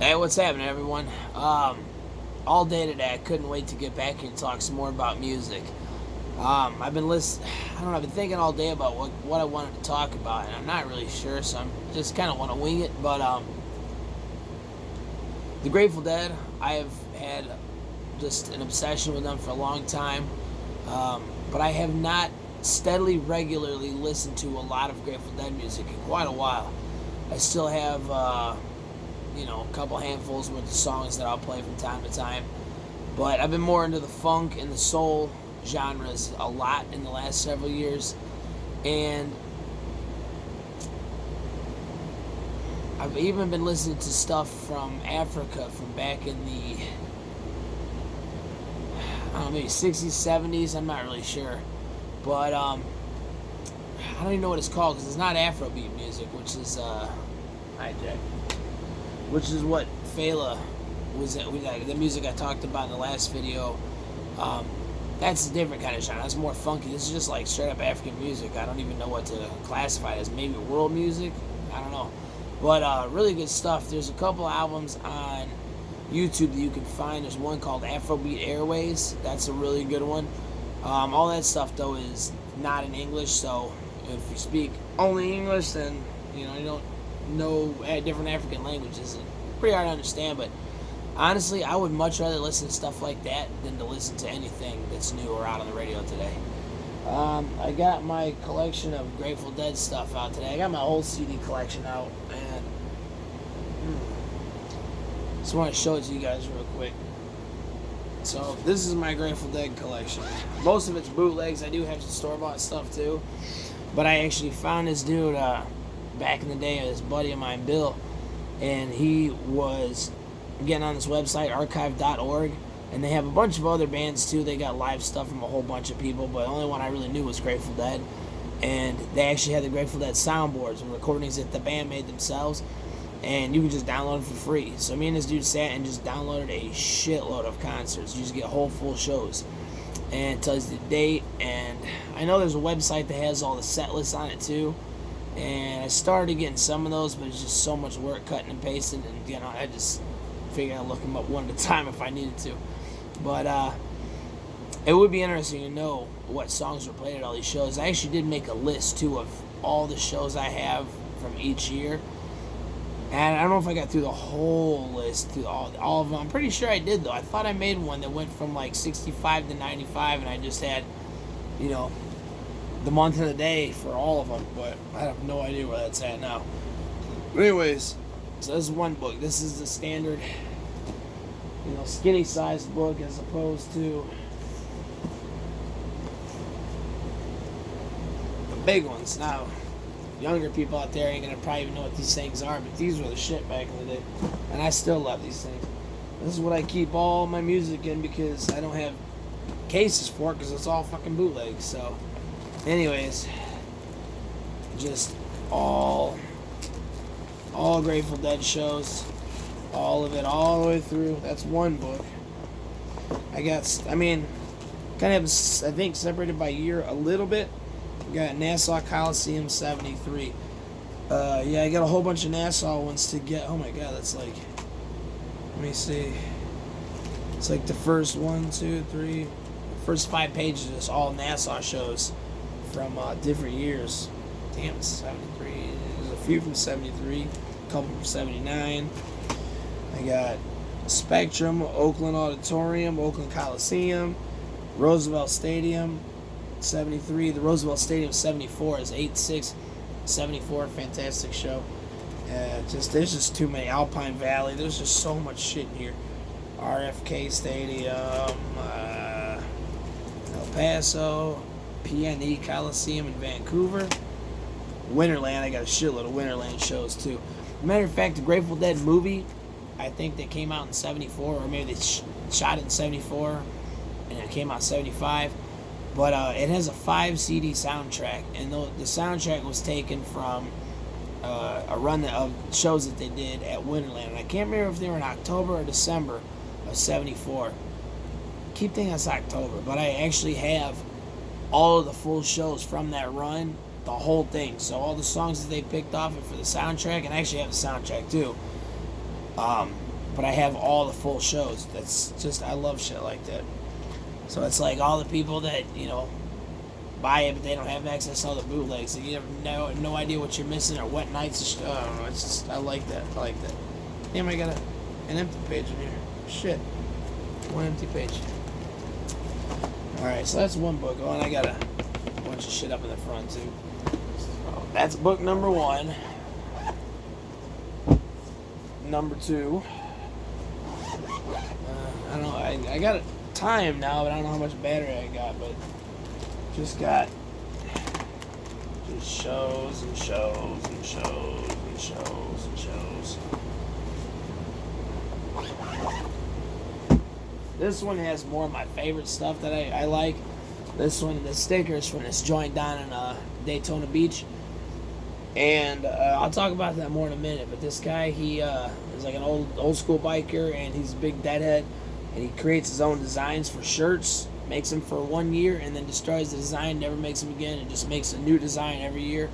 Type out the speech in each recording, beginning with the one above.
Hey, what's happening, everyone? All day today, I couldn't wait to get back here and talk some more about music. I've been I've been thinking all day about what I wanted to talk about, and I'm not really sure, so I'm just kind of want to wing it. But the Grateful Dead, I have had just an obsession with them for a long time, but I have not steadily, regularly listened to a lot of Grateful Dead music in quite a while. I still have a couple handfuls worth of songs that I'll play from time to time. But I've been more into the funk and the soul genres a lot in the last several years. And I've even been listening to stuff from Africa from back in the, I don't know, maybe 60s, 70s. I'm not really sure. But I don't even know what it's called because it's not Afrobeat music, which is, hijack. Which is what Fela was the music I talked about in the last video. That's a different kind of genre. That's more funky. This is just like straight up African music. I don't even know what to classify it as. Maybe world music? I don't know. But really good stuff. There's a couple albums on YouTube that you can find. There's one called Afrobeat Airways. That's a really good one. All that stuff, though, is not in English. So if you speak only English, then you don't know different African languages. It's pretty hard to understand, but honestly, I would much rather listen to stuff like that than to listen to anything that's new or out on the radio today. I got my collection of Grateful Dead stuff out today. I got my whole CD collection out, and just want to show it to you guys real quick. So this is my Grateful Dead collection. Most of it's bootlegs. I do have some store-bought stuff too, but I actually found this dude back in the day, this buddy of mine, Bill, and he was getting on this website, archive.org, and they have a bunch of other bands too. They got live stuff from a whole bunch of people, but the only one I really knew was Grateful Dead, and they actually had the Grateful Dead soundboards and recordings that the band made themselves, and you could just download them for free. So me and this dude sat and just downloaded a shitload of concerts. You just get whole full shows, and it tells you the date, and I know there's a website that has all the set lists on it too. And I started getting some of those, but it's just so much work cutting and pasting, and I just figured I'd look them up one at a time if I needed to. But it would be interesting to know what songs were played at all these shows. I actually did make a list too of all the shows I have from each year, and I don't know if I got through the whole list, through all of them. I'm pretty sure I did, though. I thought I made one that went from like 65 to 95, and I just had, the month and the day for all of them, but I have no idea where that's at now. But anyways, so this is one book. This is the standard, skinny sized book, as opposed to the big ones. Now, younger people out there ain't gonna probably even know what these things are, but these were the shit back in the day, and I still love these things. This is what I keep all my music in because I don't have cases for it because it's all fucking bootlegs. So anyways, just all Grateful Dead shows, all of it, all the way through. That's one book. Kind of, I think, separated by year a little bit. We got Nassau Coliseum 73. I got a whole bunch of Nassau ones to get. Oh my god, that's like, let me see. It's like the first first 5 pages is all Nassau shows from different years. Damn, 73. There's a few from 73, a couple from 79. I got Spectrum, Oakland Auditorium, Oakland Coliseum, Roosevelt Stadium, 73. The Roosevelt Stadium 74 is 8-6. 74, fantastic show. There's just too many. Alpine Valley, there's just so much shit in here. RFK Stadium, El Paso, PNE Coliseum in Vancouver, Winterland. I got a shitload of Winterland shows too. Matter of fact, the Grateful Dead movie, I think they came out in 74, or maybe they shot it in 74 and it came out in 75. But it has a 5 CD soundtrack, and the soundtrack was taken from a run of shows that they did at Winterland. And I can't remember if they were in October or December of 74. Keep thinking it's October, but I actually have all of the full shows from that run, the whole thing. So all the songs that they picked off it for the soundtrack, and I actually have the soundtrack too. but I have all the full shows. That's just, I love shit like that. So it's like all the people that, buy it, but they don't have access to all the bootlegs. So you have no idea what you're missing or what nights. I don't know. It's just, I like that. Damn, I got an empty page in here. Shit. One empty page. Alright, so that's one book. Oh, and I got a bunch of shit up in the front, too. So that's book number 1. Number 2. I don't know. I got a time now, but I don't know how much battery I got, but just got shows and shows and shows and shows and shows. This one has more of my favorite stuff that I like. This one, the stickers from this joint down in Daytona Beach. And I'll talk about that more in a minute. But this guy, he is like an old school biker, and he's a big deadhead. And he creates his own designs for shirts, makes them for 1 year, and then destroys the design, never makes them again, and just makes a new design every year.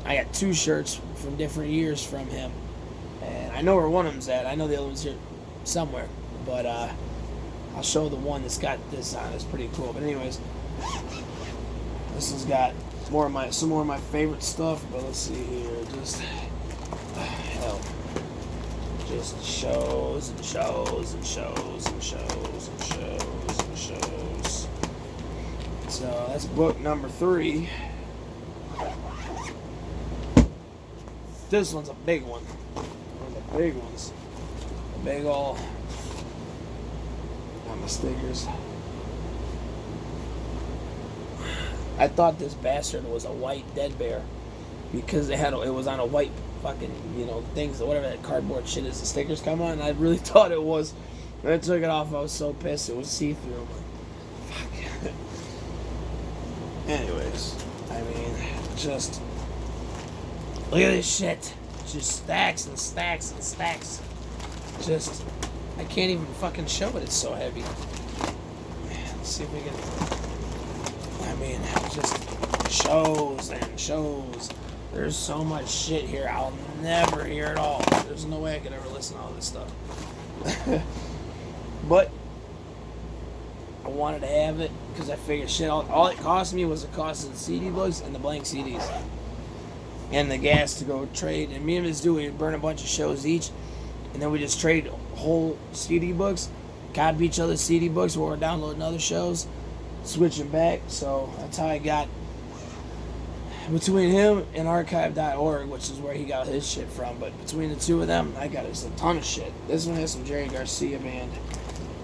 I got 2 shirts from different years from him. And I know where one of them's at. I know the other one's here somewhere. But I'll show the one that's got this on. It's pretty cool. But anyways, this has got some more of my favorite stuff. But let's see here. Just hell, just shows and shows and shows and shows and shows and shows. So that's book number 3. This one's a big one. One of the big ones. A big ol'. My stickers. I thought this bastard was a white dead bear because it was on a white fucking things, whatever that cardboard shit is the stickers come on, and I really thought it was. When I took it off, I was so pissed. It was see-through. I'm like, fuck. Anyways, I mean, just look at this shit. Just stacks and stacks and stacks. Just, I can't even fucking show it. It's so heavy. Let's see if we can. I mean, just shows and shows. There's so much shit here. I'll never hear it all. There's no way I could ever listen to all this stuff. But I wanted to have it because I figured shit. All it cost me was the cost of the CD books and the blank CDs and the gas to go trade. And me and this dude, we'd burn a bunch of shows each, and then we just trade whole CD books, copy each other's CD books while we're downloading other shows, switching back. So that's how I got between him and archive.org, which is where he got his shit from. But between the two of them, I got just a ton of shit. This one has some Jerry Garcia band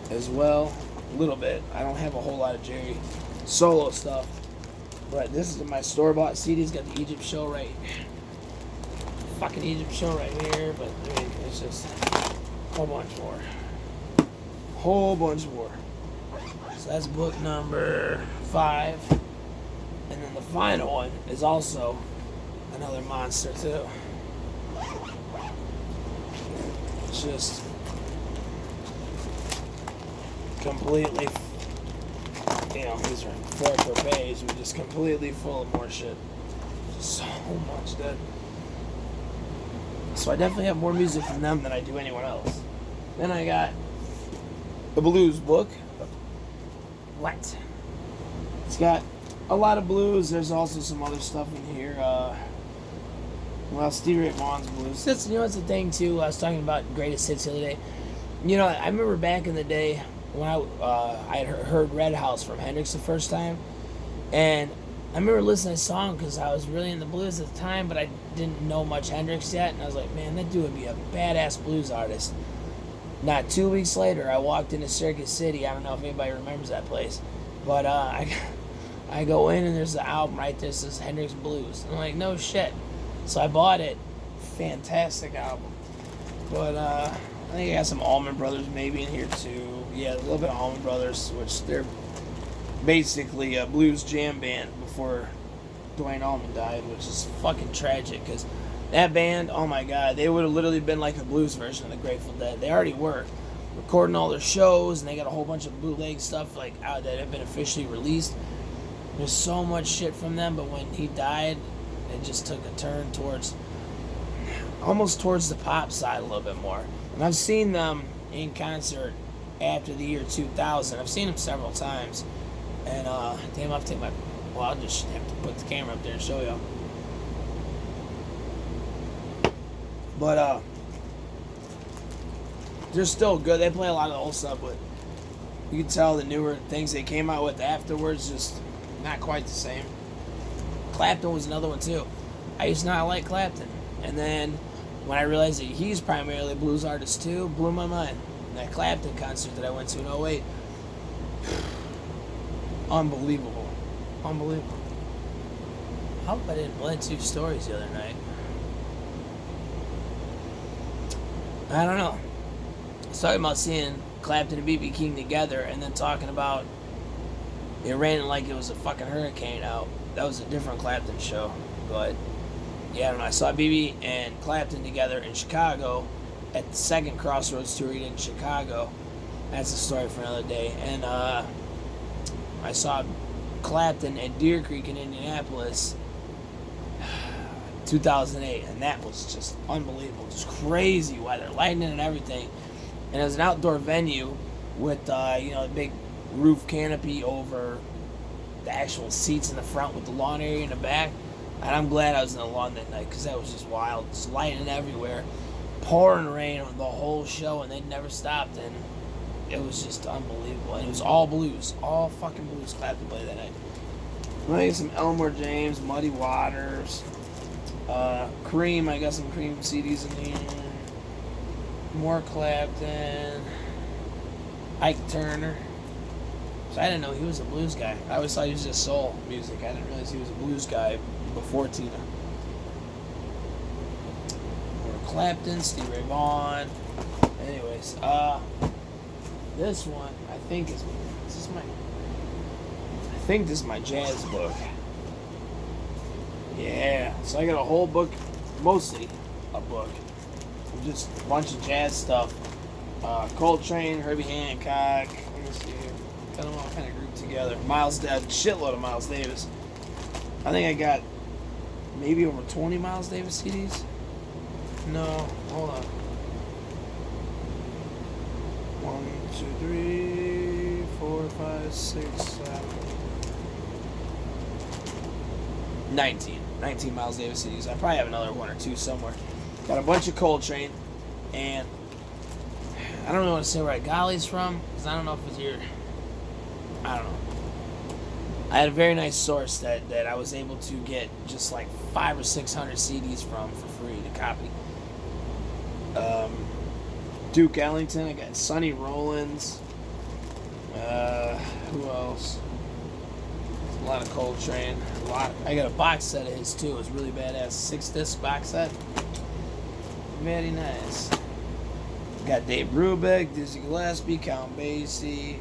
as well, a little bit. I don't have a whole lot of Jerry solo stuff, but this is my store-bought CD's got the Egypt show right, fucking Egypt show right here. But I mean, it's just a whole bunch more. So that's book number 5. And then the final one is also another monster too. It's just completely, these are 4 per page, but just completely full of more shit. So much that. So I definitely have more music from them than I do anyone else. Then I got the blues book. What? It's got a lot of blues. There's also some other stuff in here. Stevie Ray Vaughan's blues. That's the thing too. I was talking about greatest hits the other day. I remember back in the day when I had heard Red House from Hendrix the first time, and I remember listening to the song because I was really into blues at the time, but I didn't know much Hendrix yet, and I was like, man, that dude would be a badass blues artist. Not 2 weeks later, I walked into Circuit City. I don't know if anybody remembers that place, but I go in and there's the album right there that says Hendrix Blues. I'm like, no shit. So I bought it. Fantastic album. But I think I got some Allman Brothers maybe in here too. Yeah, a little bit of Allman Brothers, which they're basically a blues jam band before Dwayne Allman died, which is fucking tragic because that band, oh my god, they would have literally been like a blues version of the Grateful Dead. They already were recording all their shows, and they got a whole bunch of bootleg stuff like out that have been officially released. There's so much shit from them, but when he died, it just took a turn almost towards the pop side a little bit more. And I've seen them in concert after the year 2000. I've seen them several times. And, damn, I'll have to take my... Well, I'll just have to put the camera up there and show you. But, they're still good. They play a lot of the old stuff, but you can tell the newer things they came out with afterwards just not quite the same. Clapton was another one, too. I used to not like Clapton. And then when I realized that he's primarily a blues artist, too, blew my mind. And that Clapton concert that I went to in '08, unbelievable. Unbelievable. I hope I didn't blend two stories the other night. I don't know. I was talking about seeing Clapton and B.B. King together and then talking about it raining like it was a fucking hurricane out. That was a different Clapton show. But, yeah, I don't know. I saw B.B. and Clapton together in Chicago at the second Crossroads tour he did in Chicago. That's a story for another day. And I saw Clapton at Deer Creek in Indianapolis 2008, and that was just unbelievable. Just crazy weather, lightning and everything. And it was an outdoor venue with the big roof canopy over the actual seats in the front with the lawn area in the back. And I'm glad I was in the lawn that night because that was just wild. Just lightning everywhere, pouring rain on the whole show, and they never stopped. And it was just unbelievable. And it was all blues, all fucking blues. Clapton played that night. I got some Elmore James, Muddy Waters, Cream. I got some Cream CDs in here. More Clapton, Ike Turner. So I didn't know he was a blues guy. I always thought he was just soul music. I didn't realize he was a blues guy before Tina. More Clapton, Stevie Ray Vaughan. Anyways, this one I think is this is my jazz book. Yeah, so I got a whole book, mostly a book. Just a bunch of jazz stuff. Coltrane, Herbie Hancock. Let me see. Got them all kind of grouped together. Shitload of Miles Davis. I think I got maybe over 20 Miles Davis CDs. No, hold on. 1, 2, 3, 4, 5, 6, 7. 19 Miles Davis CDs. I probably have another one or two somewhere. Got a bunch of Coltrane, and I don't really want to say where I got these from, because I don't know if it's your... I don't know. I had a very nice source that I was able to get just like 500 or 600 CDs from for free to copy. Duke Ellington, I got Sonny Rollins. Who else? A lot of Coltrane. I got a box set of his too. It's really badass. 6-disc box set. Very nice. Got Dave Brubeck, Dizzy Gillespie, Count Basie.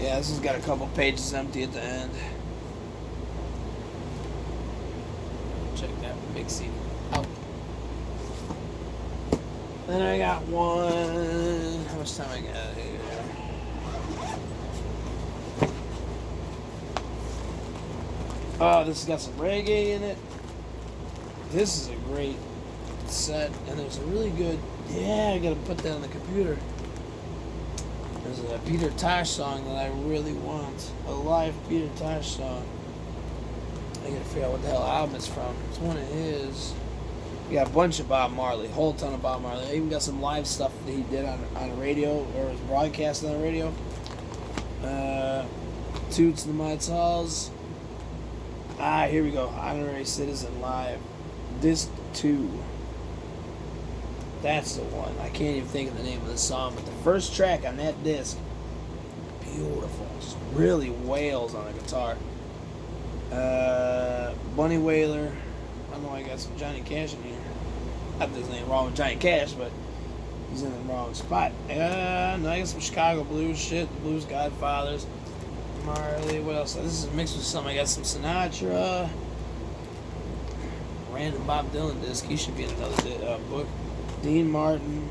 Yeah, this has got a couple pages empty at the end. Check that big CD out. Then I got one. How much time I got here? Oh, this has got some reggae in it. This is a great set, and there's a really good... Yeah, I gotta put that on the computer. There's a Peter Tosh song that I really want. A live Peter Tosh song. I gotta figure out what the hell album it's from. It's one of his. You got a bunch of Bob Marley, a whole ton of Bob Marley. I even got some live stuff that he did on the radio, or was broadcast on the radio. Toots and the Maytals. Here we go. Honorary Citizen Live. Disc 2. That's the one. I can't even think of the name of the song, but the first track on that disc, beautiful. Just really wails on the guitar. Bunny Wailer. I don't know why I got some Johnny Cash in here. Not that there's anything wrong with Johnny Cash, but he's in the wrong spot. No, I got some Chicago blues shit. The Blues Godfathers. Marley. What else? This is mixed with something. I got some Sinatra. Random Bob Dylan disc. He should be in another book. Dean Martin.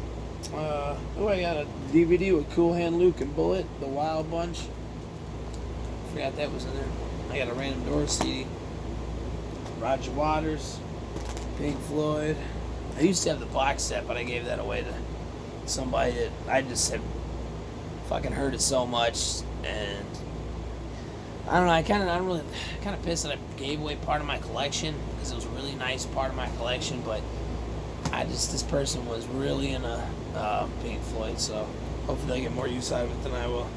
I got a DVD with Cool Hand Luke and Bullet, The Wild Bunch. Forgot that was in there. I got a Random Doors CD. Roger Waters, Pink Floyd. I used to have the box set, but I gave that away to somebody that I just have fucking heard it so much, and I don't know. I'm really kind of pissed that I gave away part of my collection because it was a really nice part of my collection, but this person was really in a Pink Floyd, so hopefully I get more use out of it than I will.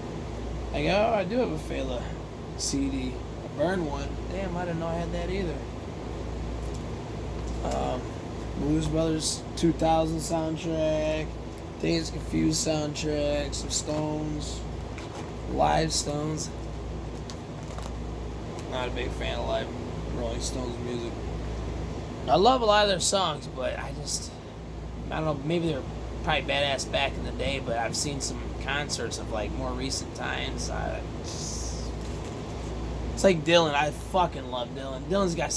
I go, I do have a Fela CD. I burned one. Damn, I didn't know I had that either. Blues Brothers 2000 soundtrack, Things Confused soundtrack, some Stones, live Stones. Not a big fan of live Rolling Stones music. I love a lot of their songs, but I don't know, maybe they were probably badass back in the day, but I've seen some concerts of like more recent times. It's like Dylan. I fucking love Dylan. Dylan's got,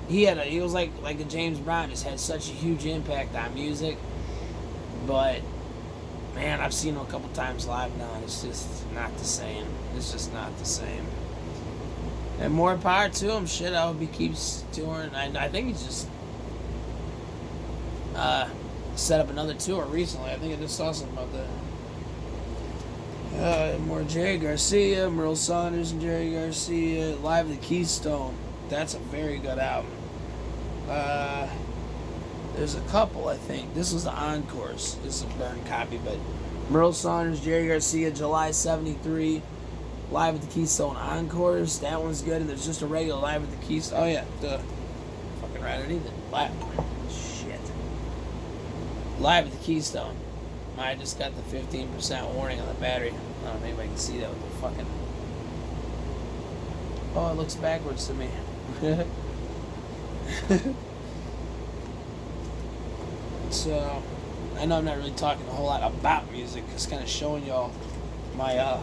he was like a James Brown, just had such a huge impact on music. But man, I've seen him a couple times live now, and it's just not the same. It's just not the same. And more power to him. Shit, I hope he keeps touring. I think he's just set up another tour recently. I think I just saw something about that. More Jerry Garcia, Merle Saunders and Jerry Garcia, Live at the Keystone. That's a very good album. There's a couple, I think. This was the Encores. This is a burned copy, but Merle Saunders, Jerry Garcia, July '73, Live at the Keystone Encores. That one's good. And there's just a regular Live at the Keystone. Oh yeah, fucking right underneath it. Shit. Live at the Keystone. I just got the 15% warning on the battery. I don't know, maybe I can see that with the fucking... Oh, it looks backwards to me. So, I know I'm not really talking a whole lot about music, just kind of showing y'all my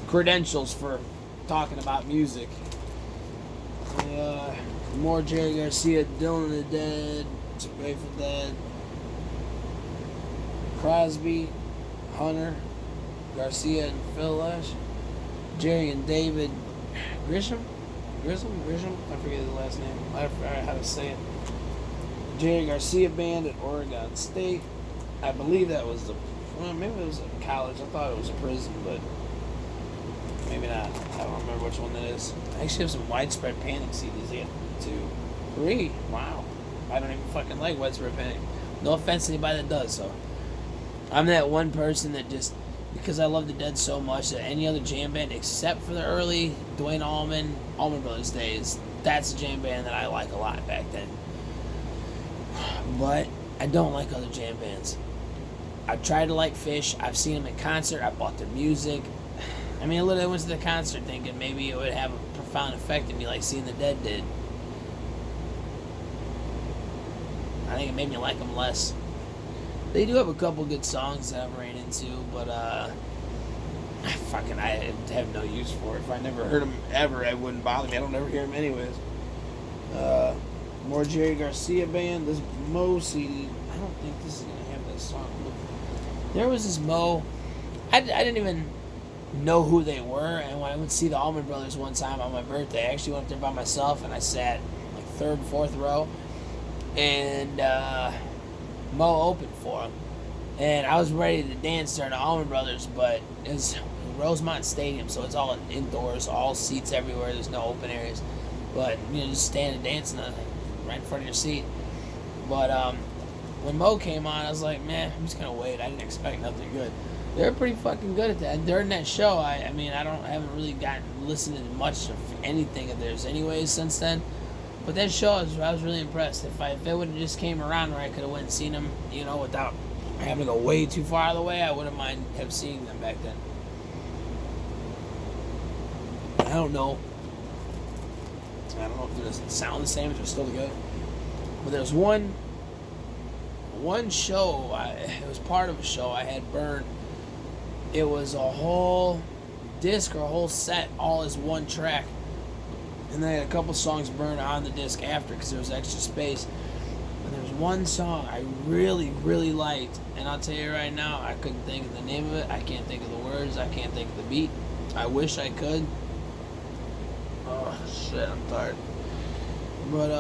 credentials for talking about music. More Jerry Garcia, Dylan the Dead, some Grateful Dead, Crosby, Hunter, Garcia and Phil Lesh, Jerry and David Grisham? I forget his last name. I forgot how to say it. Jerry Garcia Band at Oregon State. I believe that was maybe it was a college. I thought it was a prison, but maybe not. I don't remember which one that is. I actually have some Widespread Panic CDs. I got 2, 3. Wow. I don't even fucking like Widespread Panic. No offense to anybody that does, so. I'm that one person that just, because I love the Dead so much, that any other jam band except for the early Duane Allman Brothers days, that's a jam band that I like a lot back then. But I don't like other jam bands. I've tried to like Fish. I've seen them in concert. I bought their music. I mean, I literally went to the concert thinking maybe it would have a profound effect on me like seeing the Dead did. I think it made me like them less. They do have a couple good songs that I've ran into, but I have no use for it. If I never heard them ever, it wouldn't bother me. I don't ever hear them anyways. More Jerry Garcia Band. This Mo CD. I don't think this is gonna have that song. There was this Mo. I didn't even know who they were, and when I went to see the Allman Brothers one time on my birthday, I actually went up there by myself, and I sat like 3rd, 4th row, and Mo opened for him, and I was ready to dance during the Allman Brothers, but it's Rosemont Stadium, so it's all indoors, all seats everywhere. There's no open areas, but just stand and dance right in front of your seat. But when Mo came on, I was like, man, I'm just gonna wait. I didn't expect nothing good. They're pretty fucking good at that. And during that show, I haven't really listened to much of anything of theirs anyways since then. But that show, I was really impressed. If it would have just came around where I could have went and seen them, without having to go way too far out of the way, I wouldn't mind have seen them back then. I don't know if it doesn't sound the same, if they're still together. But there's one show, it was part of a show I had burned. It was a whole disc or a whole set, all as one track. And then I had a couple songs burned on the disc after because there was extra space. And there was one song I really, really liked. And I'll tell you right now, I couldn't think of the name of it. I can't think of the words. I can't think of the beat. I wish I could. Oh, shit, I'm tired. But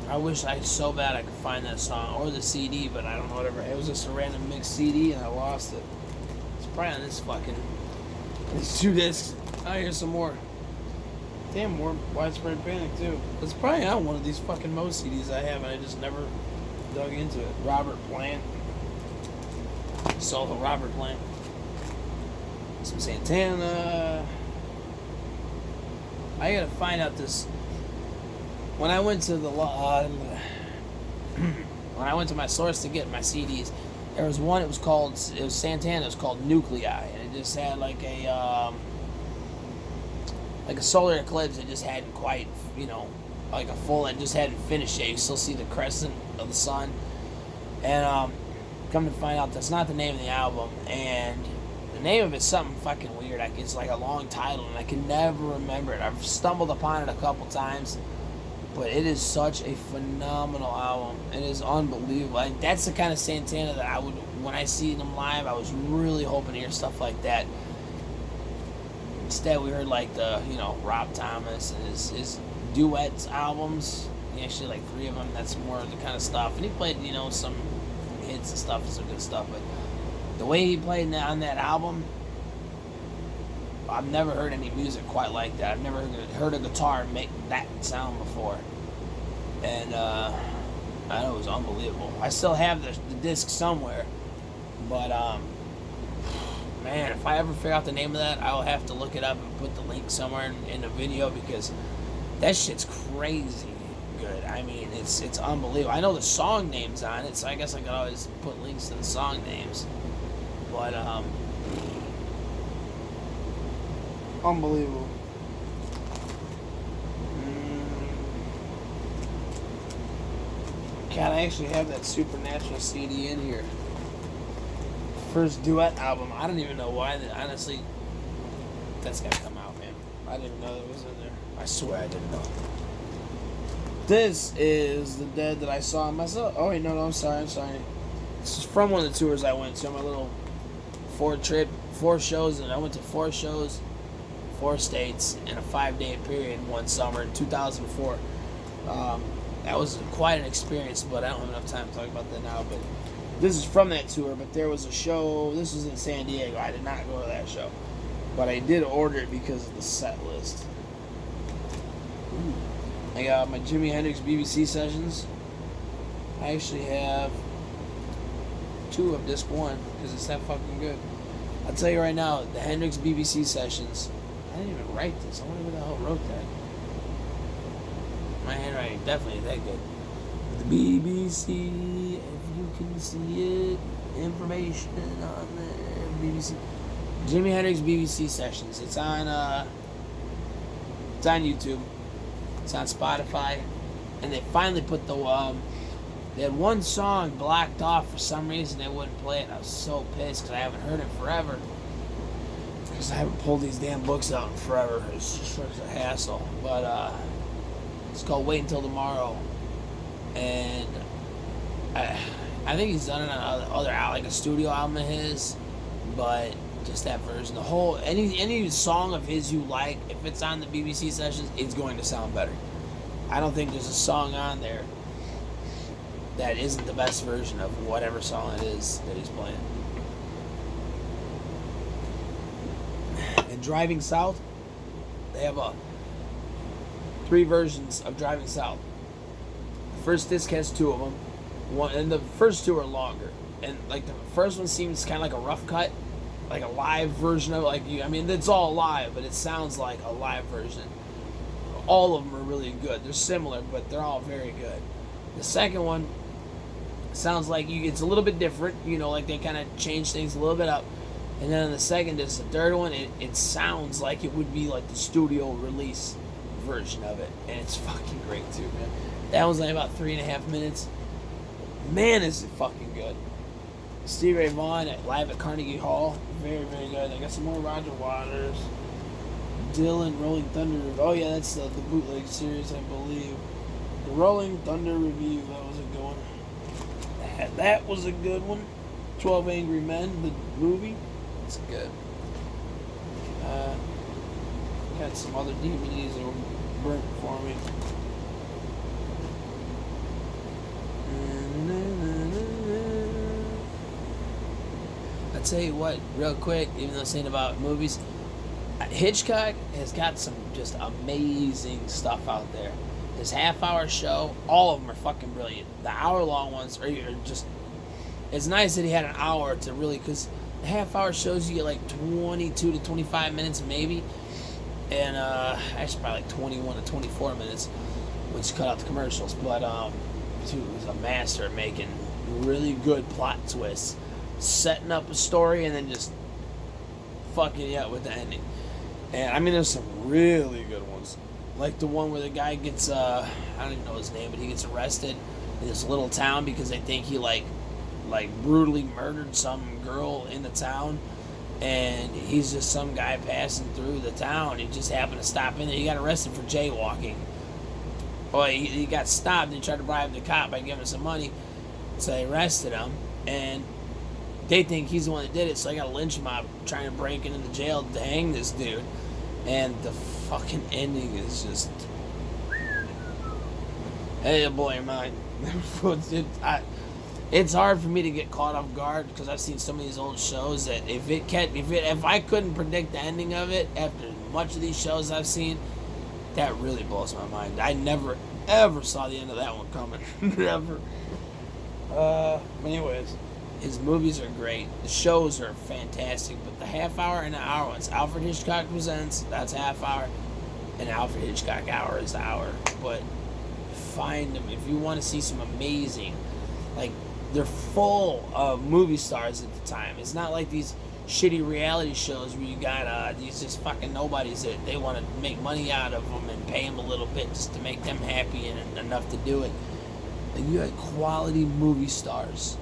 I wish so bad I could find that song or the CD, but I don't know whatever. It was just a random mixed CD and I lost it. It's probably on this fucking these 2 discs. Oh, here's some more. Damn, more Widespread Panic too. It's probably on one of these fucking Mo CDs I have, and I just never dug into it. Robert Plant. Solo Robert Plant. Some Santana. I gotta find out this. When I went to when I went to my source to get my CDs, there was one. It was Santana. It was called Nuclei, and it just had like a solar eclipse. It just hadn't quite, like a full. It just hadn't finished yet. You still see the crescent of the sun, and come to find out that's not the name of the album, and the name of it's something fucking weird. It's like a long title, and I can never remember it. I've stumbled upon it a couple times. But it is such a phenomenal album. It is unbelievable. And that's the kind of Santana that I would, when I see them live, I was really hoping to hear stuff like that. Instead, we heard like the, Rob Thomas and his duets albums. He actually like 3 of them. That's more of the kind of stuff. And he played, some hits and stuff and some good stuff. But the way he played on that album, I've never heard any music quite like that. I've never heard a guitar make that sound before. And I know it was unbelievable. I still have the disc somewhere. But, man, if I ever figure out the name of that, I'll have to look it up and put the link somewhere in the video because that shit's crazy good. I mean, it's unbelievable. I know the song names on it, so I guess I could always put links to the song names. But, unbelievable. God, I actually have that Supernatural CD in here. First duet album. I don't even know why. Honestly, that's gotta come out, man. I didn't even know that was in there. I swear I didn't know. This is the Dead that I saw myself. Oh wait, no, I'm sorry. This is from one of the tours I went to. My little 4 shows, and I went to 4 shows. 4 states in a 5-day period one summer in 2004. That was quite an experience, but I don't have enough time to talk about that now. But this is from that tour, but there was a show. This was in San Diego. I did not go to that show, but I did order it because of the set list. I got my Jimi Hendrix BBC sessions. I actually have 2 of disc 1 because it's that fucking good. I'll tell you right now, the Hendrix BBC sessions. I didn't even write this. I wonder who the hell wrote that. My handwriting definitely that good. The BBC, if you can see it, information on the BBC. Jimi Hendrix BBC sessions. It's on YouTube. It's on Spotify, and they finally put they had one song blocked off for some reason. They wouldn't play it. I was so pissed because I haven't heard it forever. Because I haven't pulled these damn books out in forever. It's just such a hassle. But it's called Wait Until Tomorrow, and I think he's done it on other like a studio album of his, but just that version. The whole any song of his you like, if it's on the BBC sessions, it's going to sound better. I don't think there's a song on there that isn't the best version of whatever song it is that he's playing. And Driving South, they have 3 versions of Driving South. The first disc has 2 of them. And the first 2 are longer. And like the first one seems kind of like a rough cut, like a live version of it. It's all live, but it sounds like a live version. All of them are really good. They're similar, but they're all very good. The second one sounds like it's a little bit different. Like they kind of change things a little bit up. And then the second disc, the third one, it sounds like it would be like the studio release version of it, and it's fucking great too, man. That was like about 3.5 minutes. Man, is it fucking good. Stevie Ray Vaughan live at Carnegie Hall, very, very good. I got some more Roger Waters, Dylan, Rolling Thunder. Oh yeah, that's the bootleg series, I believe. The Rolling Thunder Review. That was a good one. That was a good one. 12 Angry Men, the movie. It's good. Got some other DVDs that were burnt for me. tell you what, real quick, even though it's ain't about movies, Hitchcock has got some just amazing stuff out there. His half-hour show, all of them are fucking brilliant. The hour-long ones are just... It's nice that he had an hour to really... Because the half-hour shows you get like 22 to 25 minutes maybe. And actually probably like 21 to 24 minutes, which cut out the commercials. But dude was a master at making really good plot twists. Setting up a story and then just fucking you up with the ending. And I mean, there's some really good ones. Like the one where the guy gets, I don't even know his name, but he gets arrested in this little town because they think he like brutally murdered some girl in the town. And he's just some guy passing through the town. He just happened to stop in there. He got arrested for jaywalking. Well, he got stopped and he tried to bribe the cop by giving him some money. So they arrested him. And they think he's the one that did it. So they got a lynch mob trying to break into the jail to hang this dude. And the fucking ending is just... It'll blow your mind. It's hard for me to get caught off guard because I've seen some of these old shows that if I couldn't predict the ending of it after much of these shows I've seen, that really blows my mind. I never ever saw the end of that one coming. Never. Anyways, his movies are great. The shows are fantastic, but the half hour and the hour ones, Alfred Hitchcock Presents, that's half hour, and Alfred Hitchcock Hour is the hour. But find them if you want to see some amazing, like. They're full of movie stars at the time. It's not like these shitty reality shows where you got these just fucking nobodies that they want to make money out of them and pay them a little bit just to make them happy and enough to do it. And you had quality movie stars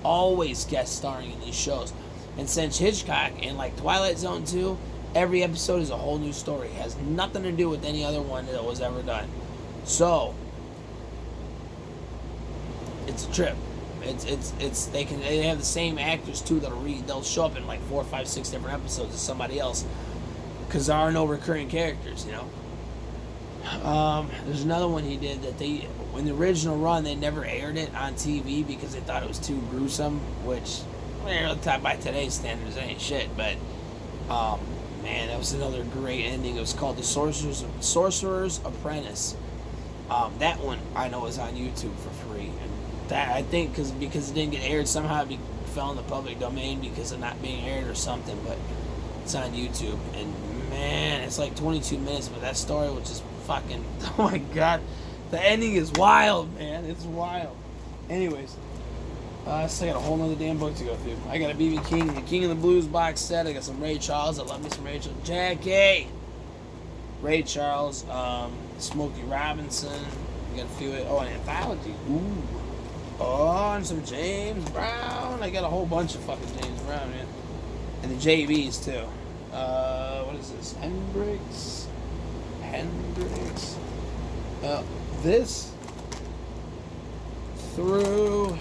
always guest starring in these shows. And since Hitchcock and like Twilight Zone 2, every episode is a whole new story. It has nothing to do with any other one that was ever done. So it's a trip. They have the same actors too they'll show up in like 4, 5, 6 different episodes as somebody else because there are no recurring characters, you know. There's another one he did that in the original run they never aired it on TV because they thought it was too gruesome, which by today's standards ain't shit, but man, that was another great ending. It was called The Sorcerer's Apprentice. That one I know is on YouTube for free. That I think because it didn't get aired somehow it fell in the public domain because of not being aired or something, but it's on YouTube and man, it's like 22 minutes, but that story was just fucking oh my god, the ending is wild, man. It's wild. Anyways, I still got a whole nother damn book to go through. I got a B.B. King, the King of the Blues box set. I got some Ray Charles. I love me some Ray Charles. Jackie, Ray Charles, Smokey Robinson. We got a few. Oh, an anthology. Ooh. Oh, and some James Brown. I got a whole bunch of fucking James Brown, man. And the JBs, too. What is this? Hendrix. This through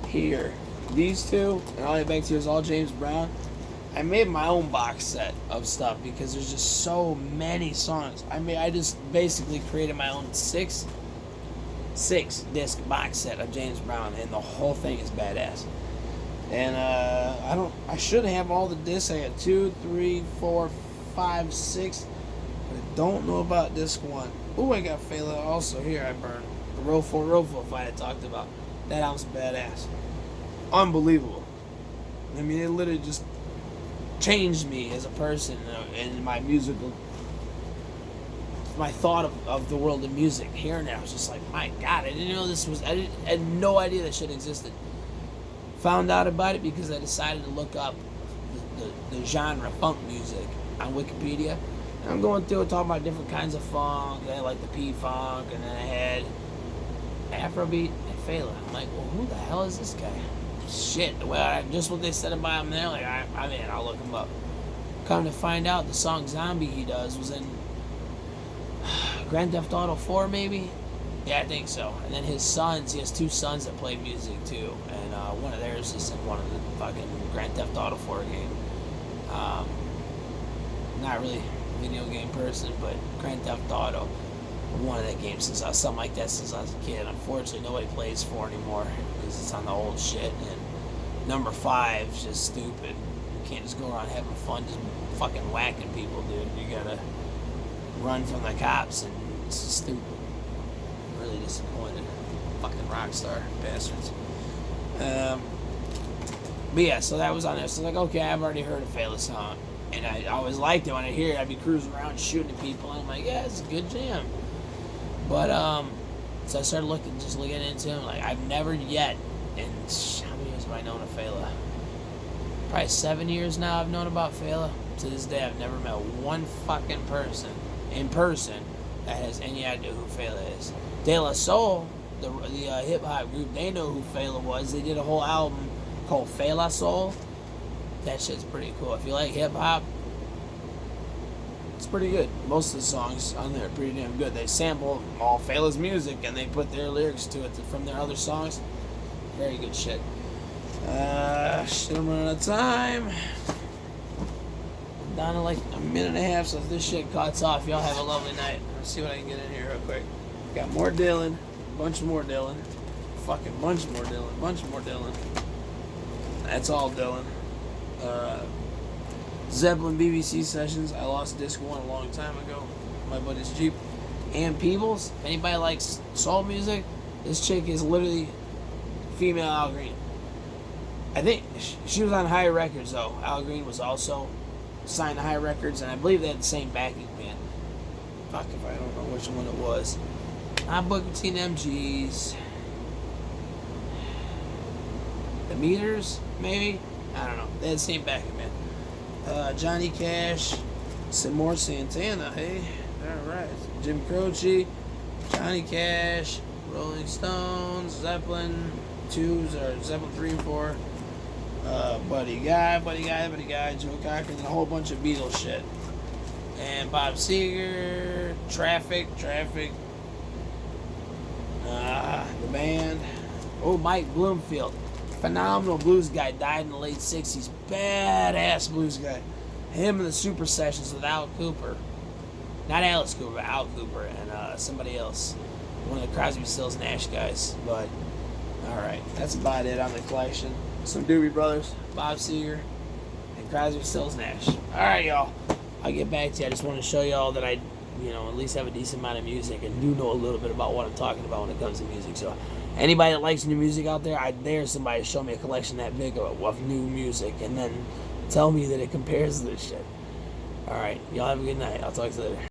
here. These two, and all the way back to here is all James Brown. I made my own box set of stuff because there's just so many songs. I just basically created my own six disc box set of James Brown, and the whole thing is badass. And I should have all the discs. I got 2, 3, 4, 5, 6, but I don't know about disc 1. Ooh, I got Fela also here. I burned the Rofo fight I talked about. That album's badass, unbelievable. I mean, it literally just changed me as a person and my musical. My thought of the world of music. Hearing it, I was just like, my God, I didn't know this was. I had no idea that shit existed. Found out about it because I decided to look up the genre funk music on Wikipedia. And I'm going through and talking about different kinds of funk. I had like the P-Funk, and then I had Afrobeat and Fela. I'm like, well, who the hell is this guy? Shit. Well, just what they said about him there, like, I'll look him up. Come to find out, the song Zombie he does was in Grand Theft Auto 4, maybe? Yeah, I think so. And then his sons, he has 2 sons that play music, too. And one of theirs is in one of the fucking Grand Theft Auto 4 game. Not really a video game person, but Grand Theft Auto. One of that games since something like that since I was a kid. Unfortunately, nobody plays 4 anymore because it's on the old shit. And Number 5 is just stupid. You can't just go around having fun just fucking whacking people, dude. You gotta run from the cops, and it's just stupid. I'm really disappointed. Fucking rock star bastards. But yeah, so that was on there. So like, okay, I've already heard a Fela song, and I always liked it when I hear it. I'd be cruising around shooting at people, and I'm like, yeah, it's a good jam. But so I started looking into him. Like, I've never yet, and how many years have I known of Fela? Probably 7 years now I've known about Fela. To this day, I've never met one fucking person in person that has any idea who Fela is. De La Soul, the hip hop group, they know who Fela was. They did a whole album called Fela Soul. That shit's pretty cool. If you like hip hop, it's pretty good. Most of the songs on there are pretty damn good. They sample all Fela's music and they put their lyrics to it from their other songs. Very good shit. Shit, I'm running out of time. I'm down to like a minute and a half, so if this shit cuts off, y'all have a lovely night. Let's see what I can get in here real quick. Got more Dylan, bunch more Dylan, fucking bunch more Dylan. That's all Dylan. Zeppelin BBC Sessions. I lost disc 1 a long time ago. My buddy's Jeep. Ann Peebles. If anybody likes soul music, this chick is literally female Al Green. I think she was on High Records though. Al Green was also signed to High Records, and I believe they had the same backing band. Fuck if I don't know which one it was. Not Booker T and MGs. The Meters, maybe? I don't know. They had the same backing band. Johnny Cash, some more Santana, hey? Alright. Jim Croce, Johnny Cash, Rolling Stones, Zeppelin 2s, or Zeppelin 3 and 4. Buddy Guy, Joe Cocker, and a whole bunch of Beatles shit. And Bob Seger, Traffic, the band. Oh, Mike Bloomfield. Phenomenal blues guy, died in the late 60s. Badass blues guy. Him and the Super Sessions with Al Cooper. Not Alice Cooper, but Al Cooper and somebody else. One of the Crosby, Stills, Nash guys. But, alright, that's about it on the collection. Some Doobie Brothers, Bob Seger, and Crosby, Stills, Nash. Alright, y'all. I'll get back to you. I just want to show y'all that I, at least have a decent amount of music and do know a little bit about what I'm talking about when it comes to music. So, anybody that likes new music out there, I dare somebody to show me a collection that big of new music and then tell me that it compares to this shit. Alright, y'all have a good night. I'll talk to you later.